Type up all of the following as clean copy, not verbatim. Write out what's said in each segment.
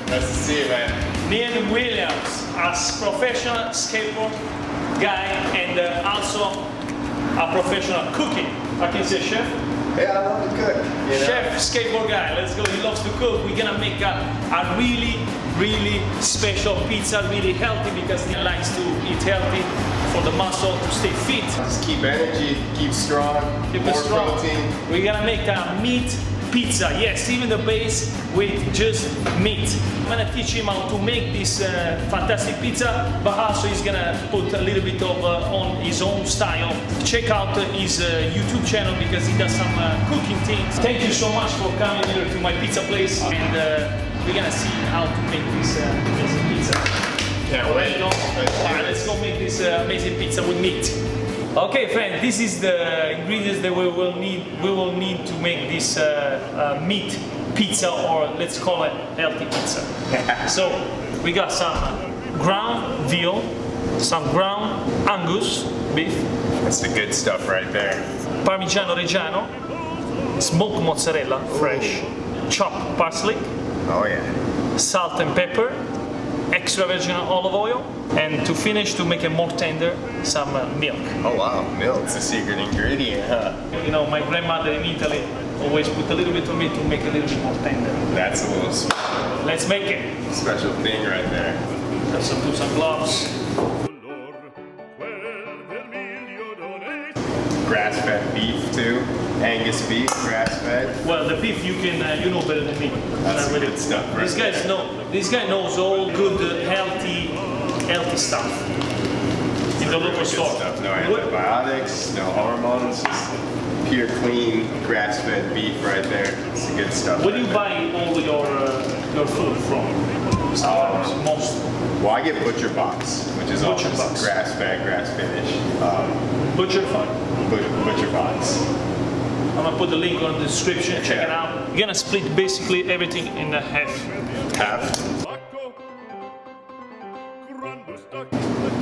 Nice to see you, man. Neen Williams, as professional skateboard guy and also a professional cooking. I can say chef. Yeah, I love to cook. You know? Chef, skateboard guy, let's go. He loves to cook. We're gonna make a really special pizza, really healthy because he likes to eat healthy for the muscle to stay fit. Just keep energy, keep strong, Keep more strong. protein. We're gonna make a meat pizza. Yes, even the base with just meat. I'm gonna teach him how to make this fantastic pizza, but also he's gonna put a little bit of on his own style. Check out his YouTube channel because he does some cooking things. Thank you so much for coming here to my pizza place, and we're gonna see how to make this amazing pizza. Can't wait. Alright, let's go make this amazing pizza with meat. Okay, friend, this is the ingredients that we will need. We will need to make this meat pizza, or let's call it healthy pizza. So we got some ground veal, some ground Angus beef, That's the good stuff right there. Parmigiano Reggiano, smoked mozzarella, fresh, chopped parsley, Oh yeah. salt and pepper, extra virgin olive oil, and to finish, to make it more tender, some milk. Oh wow, milk's a secret ingredient, huh? You know, my grandmother in Italy always put a little bit of meat to make it a little bit more tender. That's a little Let's make it. special thing right there. Let's put some gloves. Grass-fed beef too. Angus beef, grass-fed. Well, the beef you can, you know better than me. That's Really. good stuff right This guy knows all good, healthy stuff in the local Good store. stuff. No What- antibiotics, no hormones, just pure, clean, grass-fed beef right there. It's the good stuff. Where do right you there. buy all your food from? Most. Well, I get Butcher Box, which is all Butcher just Box. grass-fed, grass-finished. Butcher fun. Butcher Box. I'm gonna put the link on the description. Check it out. You're gonna split basically everything in half. Half.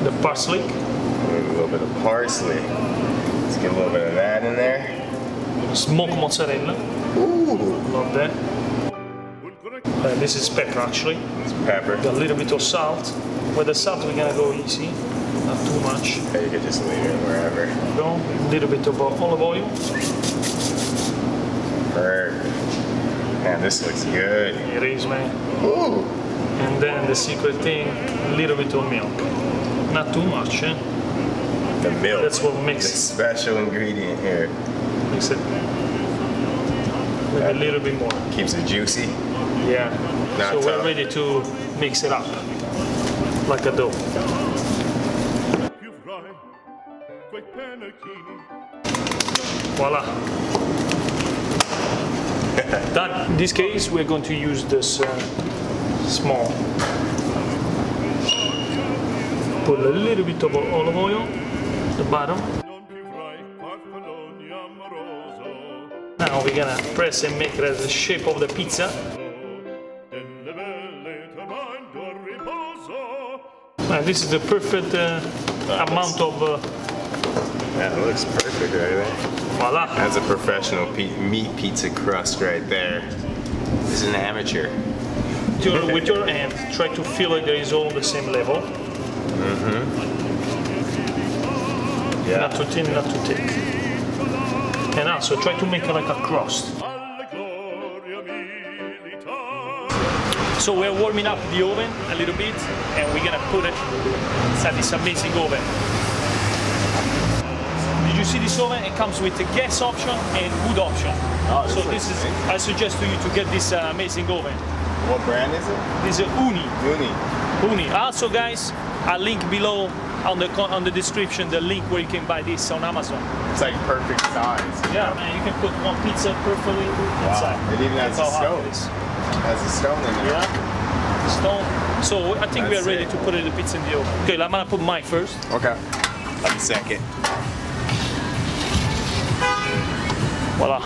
The parsley, A little bit of parsley. Let's get a little bit of that in there. smoked mozzarella. Ooh. Love that. This is pepper actually. It's pepper. A little bit of salt. With the salt we're gonna go easy, not too much. Okay, you can just leave it wherever. Go. A little bit of olive oil. Perfect. Man, this looks good. It is, man. Ooh. And then the secret thing, a little bit of milk. Not too much, eh? The milk. That's what The makes special ingredient here. it. Maybe a little bit more. Keeps it juicy. Yeah. Not So we're tough. ready to mix it up like a dough. Voila. Done. In this case, we're going to use this small. Put a little bit of olive oil at the bottom. Now we're gonna press and make it as the shape of the pizza. And this is the perfect amount of. That looks perfect right there. Voila. That's a professional meat pizza crust right there. This is an amateur. With your hand, try to feel it. There is all the same level. Yeah. Not too thin, not too thick. And also try to make it like a crust. So we're warming up the oven a little bit, and we're gonna put it inside this amazing oven. Did you see this oven? It comes with a gas option and wood option. Oh, So this is, I suggest to you to get this amazing oven. What brand is it? This is Uni. Uni. Also, guys, I'll link below on the description the link where you can buy this on Amazon. It's like perfect size. Yeah, man, you can put one pizza perfectly inside. It even has That's a how hard stove. it is. Has a stone in there. Yeah, stone. So I think we are That's ready it. to put the pizza in the oven. Okay, I'm gonna put mine first. Okay. I'll be second. Voila.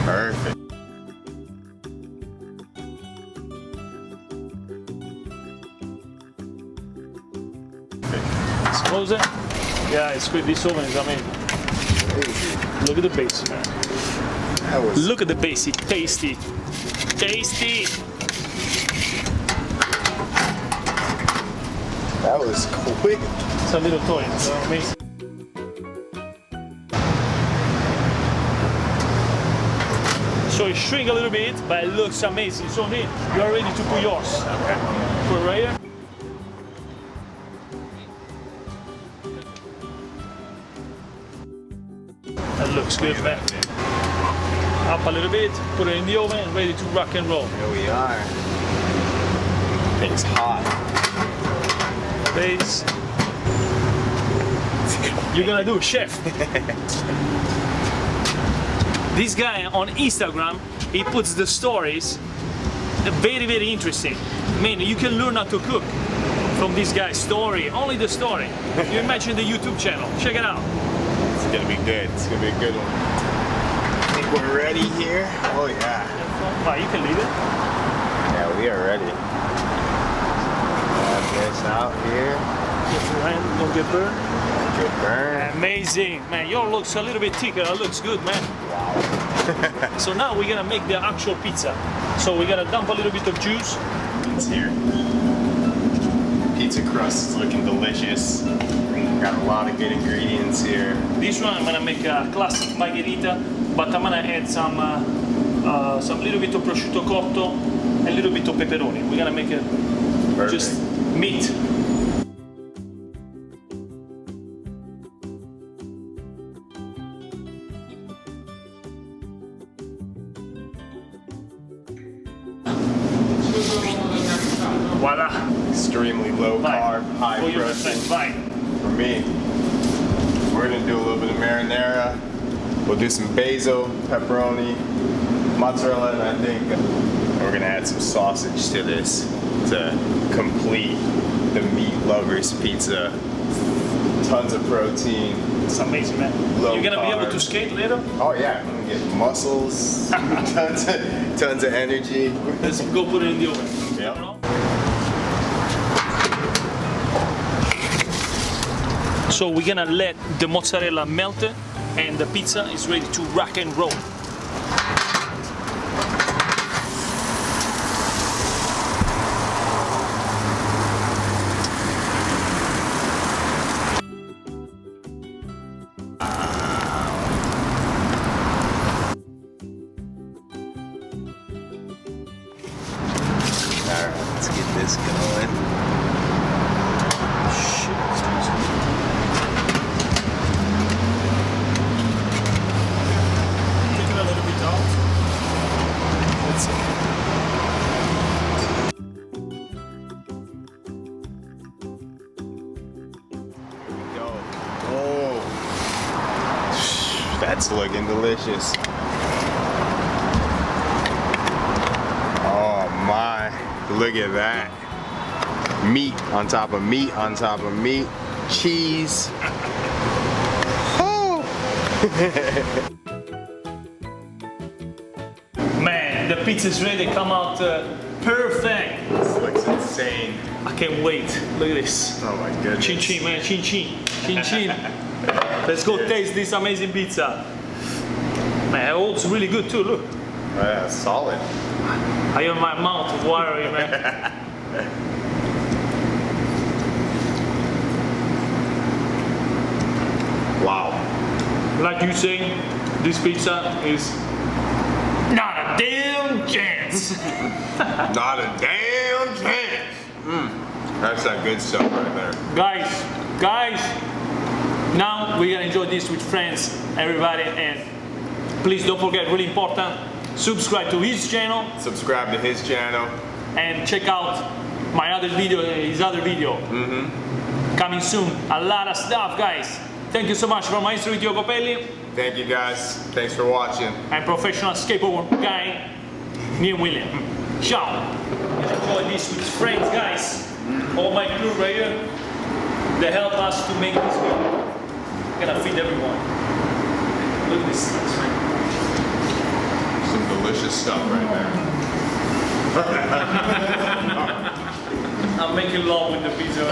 Perfect. Let's close it. Yeah, it's good. This oven is amazing. Look at the basic, man. That was Look at the basic. Tasty. Tasty. was quick. It's a little toy, so amazing. So it shrink a little bit, but it looks amazing. So Neen, you are ready to put yours. Okay. Put it right here. That looks good, man. Up a little bit, put it in the oven, ready to rock and roll. Here we are. Thing's hot. Base. You're gonna do, chef. This guy on Instagram, he puts the stories very, very interesting. Man, you can learn how to cook from this guy's story, only the story. You imagine the YouTube channel, check it out. It's gonna be good. It's gonna be a good one. I think we're ready here. Oh yeah. Wow, you can leave it. Yeah, we are ready. Have this out here. Get your hand, don't get burned. Good burn. Amazing, man. Yours looks a little bit thicker. It looks good, man. Wow. So now we're gonna make the actual pizza. So we're gonna dump a little bit of juice. It's here. Pizza crust is looking delicious. Got a lot of good ingredients here. This one I'm gonna make a classic margherita, but I'm gonna add some little bit of prosciutto cotto and a little bit of pepperoni. We're gonna make it just meat. Voila. Extremely low carb, high For your protein. friend, bye. For me, we're gonna do a little bit of marinara. We'll do some basil, pepperoni, mozzarella, and I think we're gonna add some sausage to this to complete the meat lovers pizza. Tons of protein. It's amazing, man. Low You're gonna be able carb. to skate later? Oh yeah, I'm gonna get muscles, tons of energy. Let's go put it in the oven. Yep. So we're gonna let the mozzarella melt and the pizza is ready to rock and roll. Alright, let's get this going. Shit, it smells good. Take it a little bit out. Let's see. Here we go. Oh, that's looking delicious. Oh my, look at that. Meat on top of meat on top of meat. Cheese. Oh. Man, the pizza's ready. Come out perfect. This looks insane. I can't wait. Look at this. Oh my goodness. Chin chin, man. Chin chin. Chin chin. Let's go taste this amazing pizza. Man, it looks really good too. Look. Oh, yeah, solid. I have my mouth watery, man. Wow. Like you say, this pizza is not a damn chance. Not a damn chance. That's that good stuff right there. Guys, now we're gonna enjoy this with friends, everybody, and please don't forget, really important, subscribe to his channel Subscribe to his channel. and check out my other video, his other video. Coming soon, a lot of stuff, guys. Thank you so much from Maestro with Iacopelli Thank you guys. Thanks for watching. and professional skateboard guy, Neen Williams. Ciao. Enjoy this with friends, guys. All my crew right here, they help us to make this video. Gonna feed everyone. Look at this, man. Some delicious stuff right there. I'm making love with the pizza.